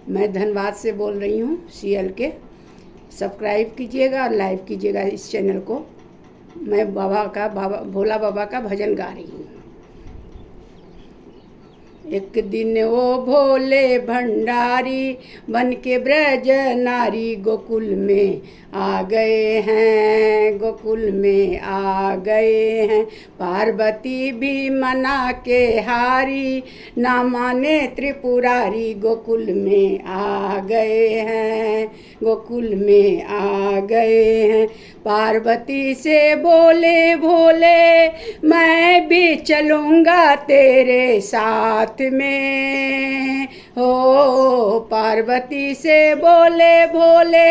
मैं धनबाद से बोल रही हूँ सीएल के। सब्सक्राइब कीजिएगा और लाइक कीजिएगा इस चैनल को। मैं भोला बाबा का भजन गा रही हूँ। एक दिन वो भोले भंडारी बन के ब्रज नारी गोकुल में आ गए हैं, गोकुल में आ गए हैं। पार्वती भी मना के हारी, ना माने त्रिपुरारी गोकुल में आ गए हैं, गोकुल में आ गए हैं। पार्वती से बोले भोले मैं भी चलूँगा तेरे साथ में हो। पार्वती से बोले भोले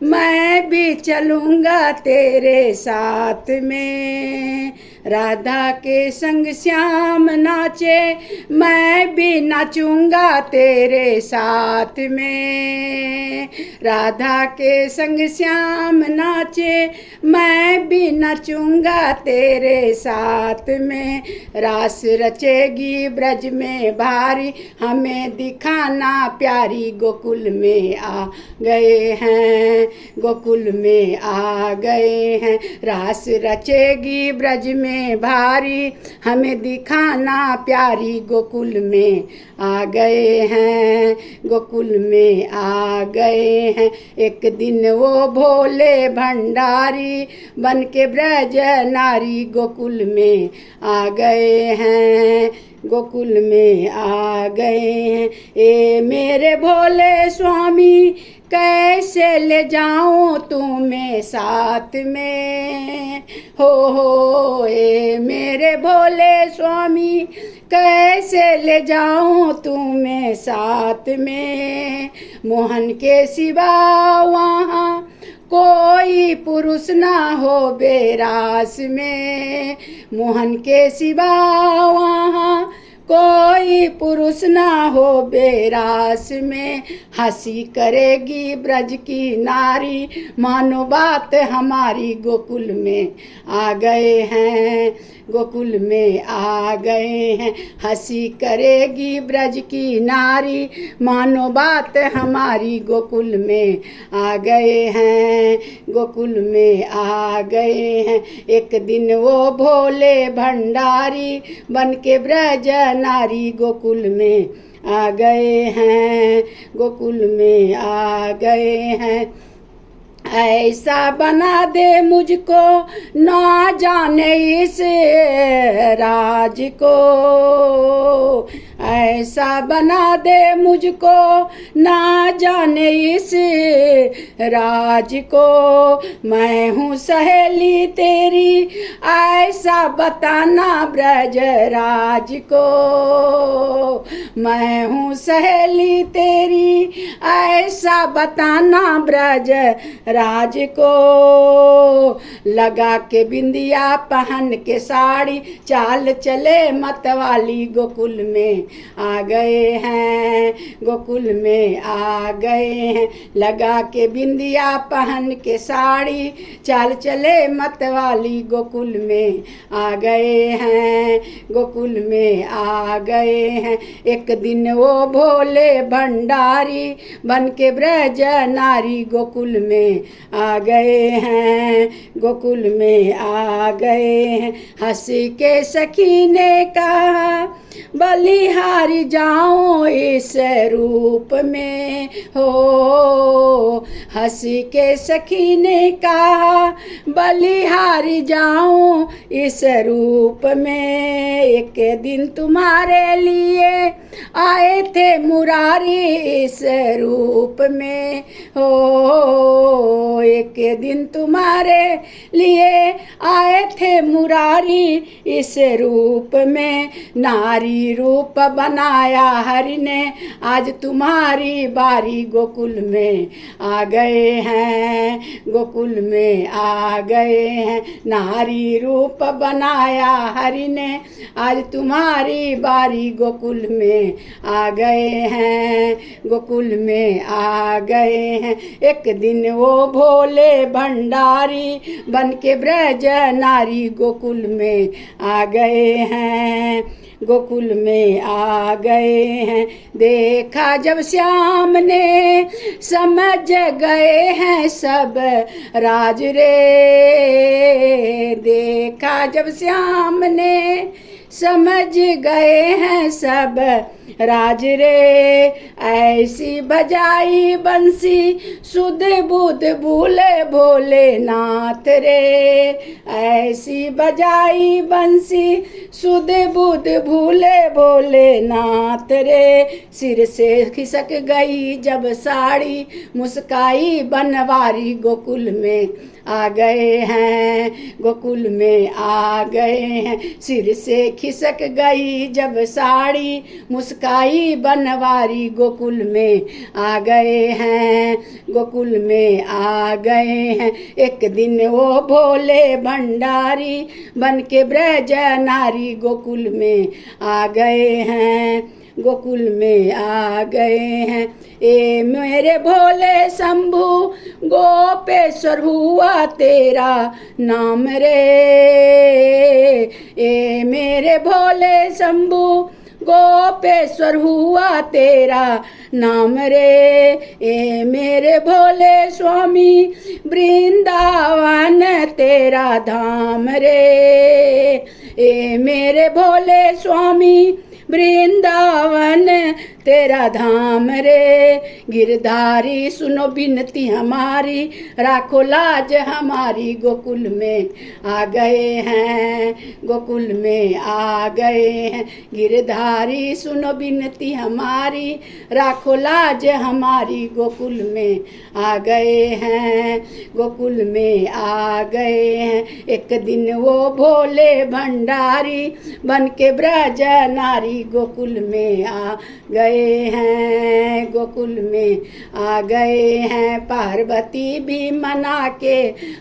मैं भी चलूँगा तेरे साथ में। राधा के संग श्याम नाचे मैं भी नाचूँगा तेरे साथ में। राधा के संग श्याम नाचे मैं भी नाचूँगा तेरे साथ में। रास रचेगी ब्रज में भारी, हमें दिखाना प्यारी गोकुल में आ गए हैं, गोकुल में आ गए हैं। रास रचेगी ब्रज में भारी, हमें दिखाना प्यारी गोकुल में आ गए हैं, गोकुल में आ गए हैं। एक दिन वो भोले भंडारी बन के ब्रज नारी गोकुल में आ गए हैं, गोकुल में आ गए हैं। ए मेरे भोले स्वामी कैसे ले जाऊं तुम्हें साथ में हो। ए मेरे भोले स्वामी कैसे ले जाऊं तुम्हें साथ में। मोहन के सिवा वहाँ कोई पुरुष ना हो बेरास में। मोहन के सिवा वहाँ कोई पुरुष ना हो बेरास में। हंसी करेगी ब्रज की नारी, मानो बात हमारी गोकुल में आ गए हैं, गोकुल में आ गए हैं। हंसी करेगी ब्रज की नारी, मानो बात हमारी गोकुल में आ गए हैं, गोकुल में आ गए हैं। एक दिन वो भोले भंडारी बन के ब्रज नारी गोकुल में आ गए हैं, गोकुल में आ गए हैं। ऐसा बना दे मुझको ना जाने इस राज को, ऐसा बना दे मुझको ना जाने इस राज को। मैं हूँ सहेली तेरी ऐसा बताना ब्रज राज को। मैं हूँ सहेली तेरी ऐसा बताना ब्रज राज को। लगा के बिंदिया पहन के साड़ी, चाल चले मतवाली गोकुल में आ गए हैं, गोकुल में आ गए हैं। लगा के बिंदिया पहन के साड़ी, चाल चले मतवाली गोकुल में आ गए हैं, गोकुल में आ गए हैं। एक दिन वो भोले भंडारी बन के ब्रज नारी गोकुल में आ गए हैं, गोकुल में आ गए हैं। हंसी के सखी ने कहा बलिहारी जाऊं इस रूप में हो। हंसी के सखी ने कहा बलिहारी जाऊं इस रूप में। एक दिन तुम्हारे लिए आए थे मुरारी इस रूप में हो। एक दिन तुम्हारे लिए आए थे मुरारी इस रूप में। नारी रूप बनाया हरि ने, आज तुम्हारी बारी गोकुल में आ गए हैं, गोकुल में आ गए हैं। नारी रूप बनाया हरि ने, आज तुम्हारी बारी गोकुल में आ गए हैं, गोकुल में आ गए हैं। एक दिन वो भोले भंडारी बन के ब्रज नारी गोकुल में आ गए हैं, गोकुल में आ गए हैं। देखा जब श्याम ने समझ गए हैं सब राज रे, देखा जब श्याम ने समझ गए हैं सब राज रे। ऐसी बजाई बंसी सुध बुध भूले भोलेनाथ रे, ऐसी बजाई बंसी सुध बुध भूले भोलेनाथ रे। सिर से खिसक गई जब साड़ी मुस्काई बनवारी गोकुल में आ गए हैं, गोकुल में आ गए हैं। सिर से खिसक गई जब साड़ी मुस्काई बनवारी गोकुल में आ गए हैं, गोकुल में आ गए हैं। एक दिन वो भोले भंडारी बन के ब्रज नारी गोकुल में आ गए हैं, गोकुल में आ गए हैं। ए मेरे भोले शंभु गोपेश्वर हुआ तेरा नाम रे, ए मेरे भोले शंभु गोपेश्वर हुआ तेरा नाम रे। ए मेरे भोले स्वामी वृंदावन तेरा धाम रे, ए मेरे भोले स्वामी वृंदावन तेरा धाम रे। गिरधारी सुनो बिनती हमारी, राखो लाज हमारी गोकुल में आ गए हैं, गोकुल में आ गए हैं। गिरधारी सुनो बिनती हमारी, राखो लाज हमारी गोकुल में आ गए हैं, गोकुल में आ गए हैं। एक दिन वो भोले भंडारी बन के ब्रज नारी गोकुल में आ गए हैं, गोकुल में आ गए हैं। पार्वती भी मना के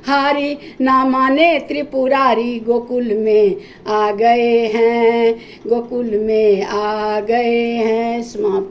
हारी, ना माने त्रिपुरारी गोकुल में आ गए हैं, गोकुल में आ गए हैं। समाप्त।